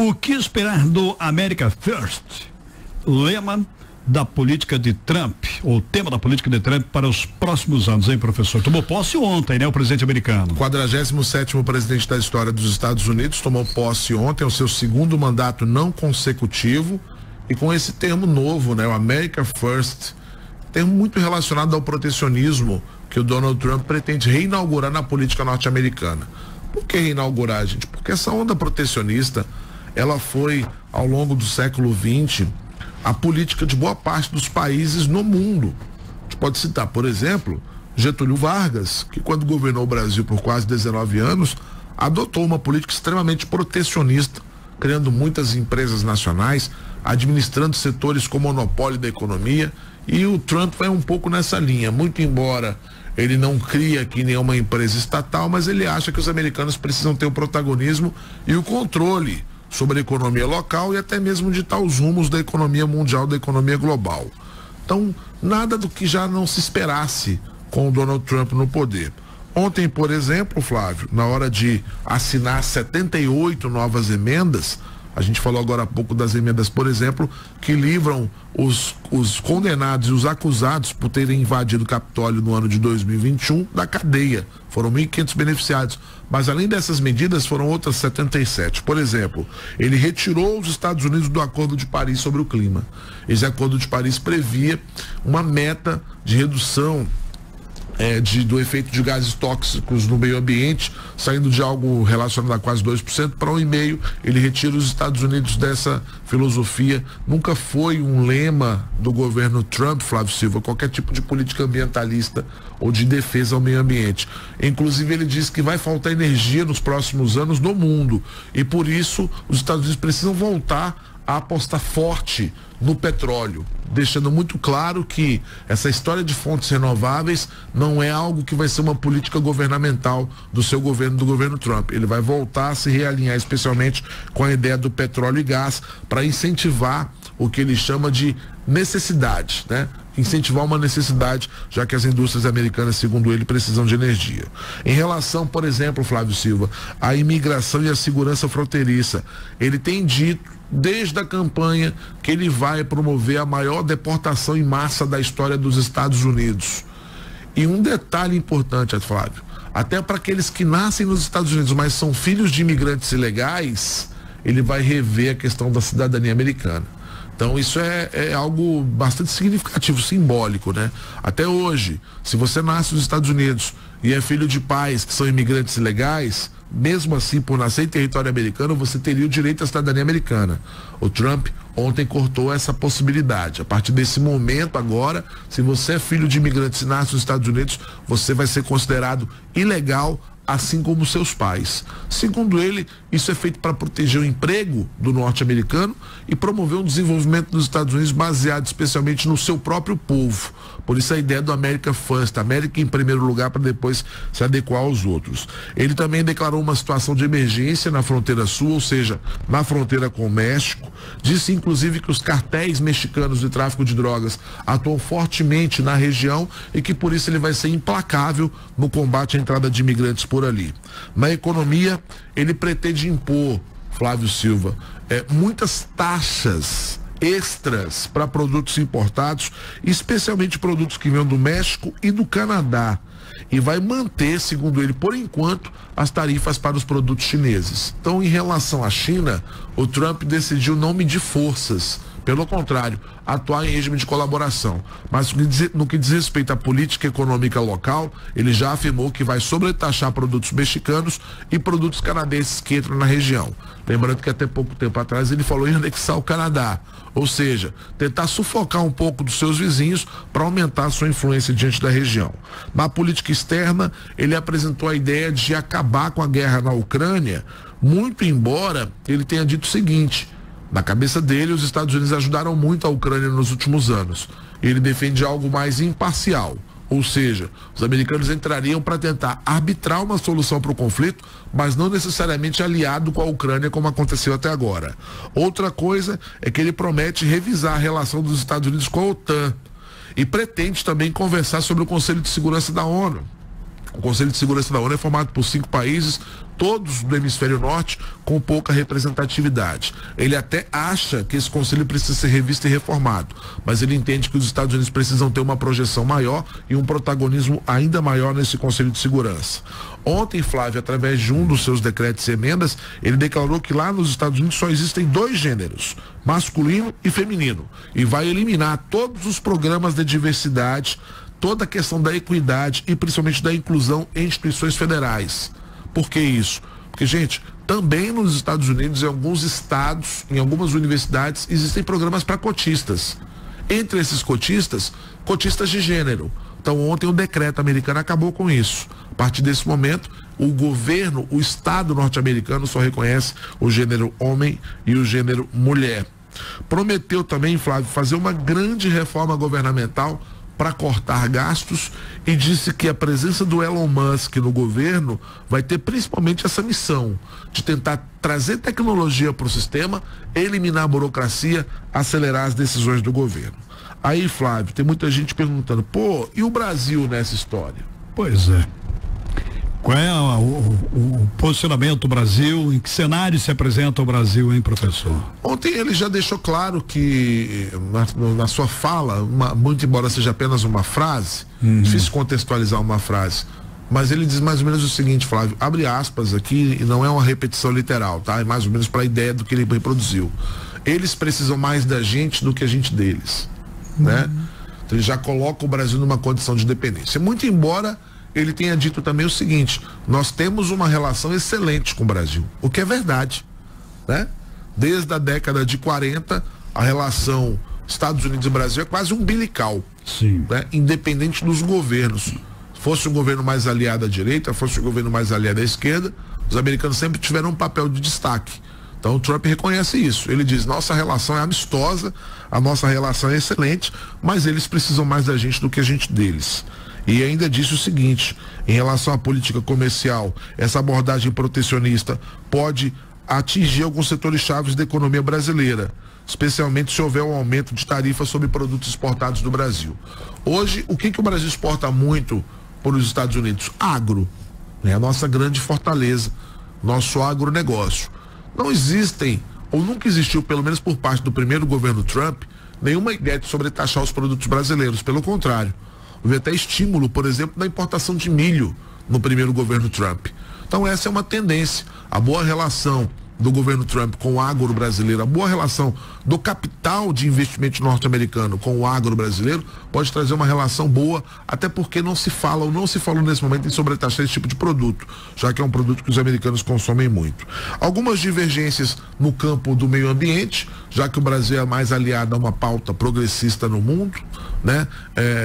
O que esperar do America First? Lema da política de Trump, ou tema da política de Trump para os próximos anos, hein, professor? Tomou posse ontem, né, o presidente americano. 47º presidente da história dos Estados Unidos tomou posse ontem, é o seu segundo mandato não consecutivo, e com esse termo novo, né, o America First, termo muito relacionado ao protecionismo que o Donald Trump pretende reinaugurar na política norte-americana. Por que reinaugurar, gente? Porque essa onda protecionista, ela foi, ao longo do século XX, a política de boa parte dos países no mundo. A gente pode citar, por exemplo, Getúlio Vargas, que quando governou o Brasil por quase 19 anos, adotou uma política extremamente protecionista, criando muitas empresas nacionais, administrando setores com monopólio da economia, e o Trump vai um pouco nessa linha, muito embora ele não crie aqui nenhuma empresa estatal, mas ele acha que os americanos precisam ter o protagonismo e o controle sobre a economia local e até mesmo ditar os rumos da economia mundial, da economia global. Então, nada do que já não se esperasse com o Donald Trump no poder. Ontem, por exemplo, Flávio, na hora de assinar 78 novas emendas, a gente falou agora há pouco das emendas, por exemplo, que livram os condenados e os acusados por terem invadido o Capitólio no ano de 2021 da cadeia. Foram 1.500 beneficiados. Mas além dessas medidas, foram outras 77. Por exemplo, ele retirou os Estados Unidos do Acordo de Paris sobre o clima. Esse Acordo de Paris previa uma meta de redução do efeito de gases tóxicos no meio ambiente, saindo de algo relacionado a quase 2% para 1,5%. Ele retira os Estados Unidos dessa filosofia. Nunca foi um lema do governo Trump, Flávio Silva, qualquer tipo de política ambientalista ou de defesa ao meio ambiente. Inclusive, ele diz que vai faltar energia nos próximos anos no mundo, e por isso os Estados Unidos precisam voltar a apostar forte no petróleo, deixando muito claro que essa história de fontes renováveis não é algo que vai ser uma política governamental do seu governo, do governo Trump. Ele vai voltar a se realinhar especialmente com a ideia do petróleo e gás para incentivar o que ele chama de necessidade, né? Incentivar uma necessidade, já que as indústrias americanas, segundo ele, precisam de energia. Em relação, por exemplo, Flávio Silva, à imigração e à segurança fronteiriça, ele tem dito desde a campanha que ele vai promover a maior deportação em massa da história dos Estados Unidos. E um detalhe importante, Flávio, até para aqueles que nascem nos Estados Unidos, mas são filhos de imigrantes ilegais, ele vai rever a questão da cidadania americana. Então isso é algo bastante significativo, simbólico, né? Até hoje, se você nasce nos Estados Unidos e é filho de pais que são imigrantes ilegais, mesmo assim, por nascer em território americano, você teria o direito à cidadania americana. O Trump ontem cortou essa possibilidade. A partir desse momento agora, se você é filho de imigrantes e nasce nos Estados Unidos, você vai ser considerado ilegal, assim como seus pais. Segundo ele, isso é feito para proteger o emprego do norte-americano e promover um desenvolvimento dos Estados Unidos baseado especialmente no seu próprio povo. Por isso a ideia do America First, América em primeiro lugar para depois se adequar aos outros. Ele também declarou uma situação de emergência na fronteira sul, ou seja, na fronteira com o México. Disse inclusive que os cartéis mexicanos de tráfico de drogas atuam fortemente na região e que por isso ele vai ser implacável no combate à entrada de imigrantes por ali. Na economia, ele pretende impor, Flávio Silva, muitas taxas extras para produtos importados, especialmente produtos que vêm do México e do Canadá. E vai manter, segundo ele, por enquanto, as tarifas para os produtos chineses. Então, em relação à China, o Trump decidiu não medir forças. Pelo contrário, atuar em regime de colaboração. Mas no que diz respeito à política econômica local, ele já afirmou que vai sobretaxar produtos mexicanos e produtos canadenses que entram na região. Lembrando que até pouco tempo atrás ele falou em anexar o Canadá. Ou seja, tentar sufocar um pouco dos seus vizinhos para aumentar a sua influência diante da região. Na política externa, ele apresentou a ideia de acabar com a guerra na Ucrânia, muito embora ele tenha dito o seguinte: na cabeça dele, os Estados Unidos ajudaram muito a Ucrânia nos últimos anos. Ele defende algo mais imparcial, ou seja, os americanos entrariam para tentar arbitrar uma solução para o conflito, mas não necessariamente aliado com a Ucrânia, como aconteceu até agora. Outra coisa é que ele promete revisar a relação dos Estados Unidos com a OTAN e pretende também conversar sobre o Conselho de Segurança da ONU. O Conselho de Segurança da ONU é formado por 5 países, todos do hemisfério norte, com pouca representatividade. Ele até acha que esse conselho precisa ser revisto e reformado, mas ele entende que os Estados Unidos precisam ter uma projeção maior e um protagonismo ainda maior nesse Conselho de Segurança. Ontem, Flávio, através de um dos seus decretos e emendas, ele declarou que lá nos Estados Unidos só existem 2 gêneros, masculino e feminino, e vai eliminar todos os programas de diversidade, toda a questão da equidade e principalmente da inclusão em instituições federais. Por que isso? Porque, gente, também nos Estados Unidos, em alguns estados, em algumas universidades, existem programas para cotistas. Entre esses cotistas, cotistas de gênero. Então, ontem o decreto americano acabou com isso. A partir desse momento, o governo, o estado norte-americano só reconhece o gênero homem e o gênero mulher. Prometeu também, Flávio, fazer uma grande reforma governamental para cortar gastos e disse que a presença do Elon Musk no governo vai ter principalmente essa missão de tentar trazer tecnologia para o sistema, eliminar a burocracia, acelerar as decisões do governo. Aí, Flávio, tem muita gente perguntando, pô, e o Brasil nessa história? Pois é. Qual é o posicionamento do Brasil? Em que cenário se apresenta o Brasil, hein, professor? Ontem ele já deixou claro que, na sua fala, muito embora seja apenas uma frase, difícil contextualizar uma frase, mas ele diz mais ou menos o seguinte, Flávio, abre aspas aqui, e não é uma repetição literal, tá? É mais ou menos para a ideia do que ele reproduziu. Eles precisam mais da gente do que a gente deles, né? Então ele já coloca o Brasil numa condição de dependência. Muito embora ele tenha dito também o seguinte, nós temos uma relação excelente com o Brasil, o que é verdade, né? Desde a década de 40, a relação Estados Unidos e Brasil é quase umbilical, sim, né? Independente dos governos. Fosse um governo mais aliado à direita, fosse um governo mais aliado à esquerda, os americanos sempre tiveram um papel de destaque. Então o Trump reconhece isso. Ele diz, nossa relação é amistosa, a nossa relação é excelente, mas eles precisam mais da gente do que a gente deles. E ainda disse o seguinte, em relação à política comercial, essa abordagem protecionista pode atingir alguns setores chaves da economia brasileira, especialmente se houver um aumento de tarifas sobre produtos exportados do Brasil. Hoje, o que o Brasil exporta muito para os Estados Unidos? Agro, né? A nossa grande fortaleza, nosso agronegócio. Não existem, ou nunca existiu, pelo menos por parte do primeiro governo Trump, nenhuma ideia de sobretaxar os produtos brasileiros, pelo contrário. Houve até estímulo, por exemplo, da importação de milho no primeiro governo Trump. Então essa é uma tendência. A boa relação do governo Trump com o agro brasileiro, a boa relação do capital de investimento norte-americano com o agro brasileiro pode trazer uma relação boa, até porque não se fala ou não se falou nesse momento em sobretaxar esse tipo de produto, já que é um produto que os americanos consomem muito. Algumas divergências no campo do meio ambiente, já que o Brasil é mais aliado a uma pauta progressista no mundo, né?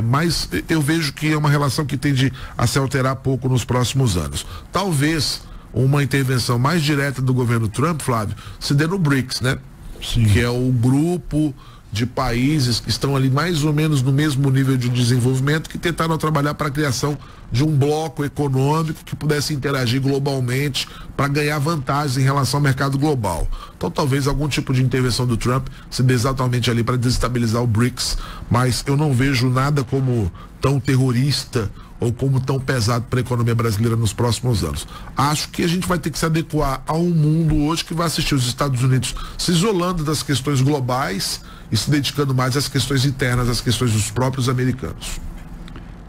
Mas eu vejo que é uma relação que tende a se alterar pouco nos próximos anos. Talvez uma intervenção mais direta do governo Trump, Flávio, se dê no BRICS, né? Sim. Que é o grupo de países que estão ali mais ou menos no mesmo nível de desenvolvimento, que tentaram trabalhar para a criação de um bloco econômico que pudesse interagir globalmente para ganhar vantagens em relação ao mercado global. Então talvez algum tipo de intervenção do Trump se dê exatamente ali para desestabilizar o BRICS, mas eu não vejo nada como tão terrorista ou como tão pesado para a economia brasileira nos próximos anos. Acho que a gente vai ter que se adequar a um mundo hoje que vai assistir os Estados Unidos se isolando das questões globais e se dedicando mais às questões internas, às questões dos próprios americanos.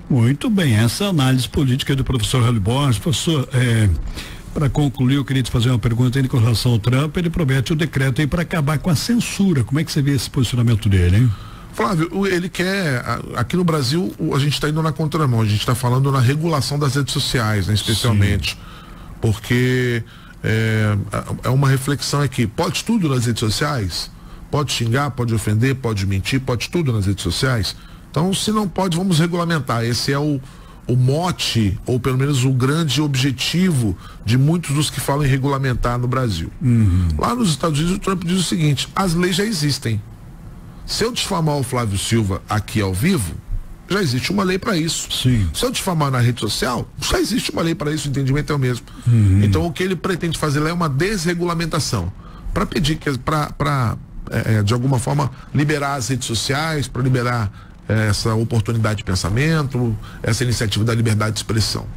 Muito bem, essa análise política do professor Hélio Borges. Professor, para concluir, eu queria te fazer uma pergunta aí com relação ao Trump. Ele promete o decreto aí para acabar com a censura. Como é que você vê esse posicionamento dele, hein? Flávio, ele quer, aqui no Brasil a gente está indo na contramão, a gente está falando na regulação das redes sociais, né, especialmente. Sim. Porque é uma reflexão aqui, pode tudo nas redes sociais? Pode xingar, pode ofender, pode mentir, pode tudo nas redes sociais? Então, se não pode, vamos regulamentar. Esse é o mote, ou pelo menos o grande objetivo de muitos dos que falam em regulamentar no Brasil. Lá nos Estados Unidos, o Trump diz o seguinte, as leis já existem. Se eu difamar o Flávio Silva aqui ao vivo, já existe uma lei para isso. Sim. Se eu difamar na rede social, já existe uma lei para isso, o entendimento é o mesmo. Então o que ele pretende fazer lá é uma desregulamentação, para pedir que de alguma forma liberar as redes sociais, para liberar essa oportunidade de pensamento, essa iniciativa da liberdade de expressão.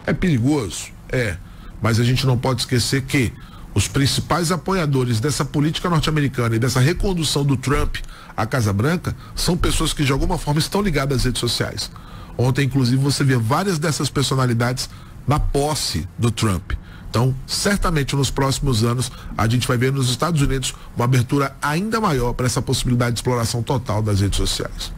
É perigoso? É. Mas a gente não pode esquecer que os principais apoiadores dessa política norte-americana e dessa recondução do Trump à Casa Branca são pessoas que de alguma forma estão ligadas às redes sociais. Ontem, inclusive, você vê várias dessas personalidades na posse do Trump. Então, certamente nos próximos anos, a gente vai ver nos Estados Unidos uma abertura ainda maior para essa possibilidade de exploração total das redes sociais.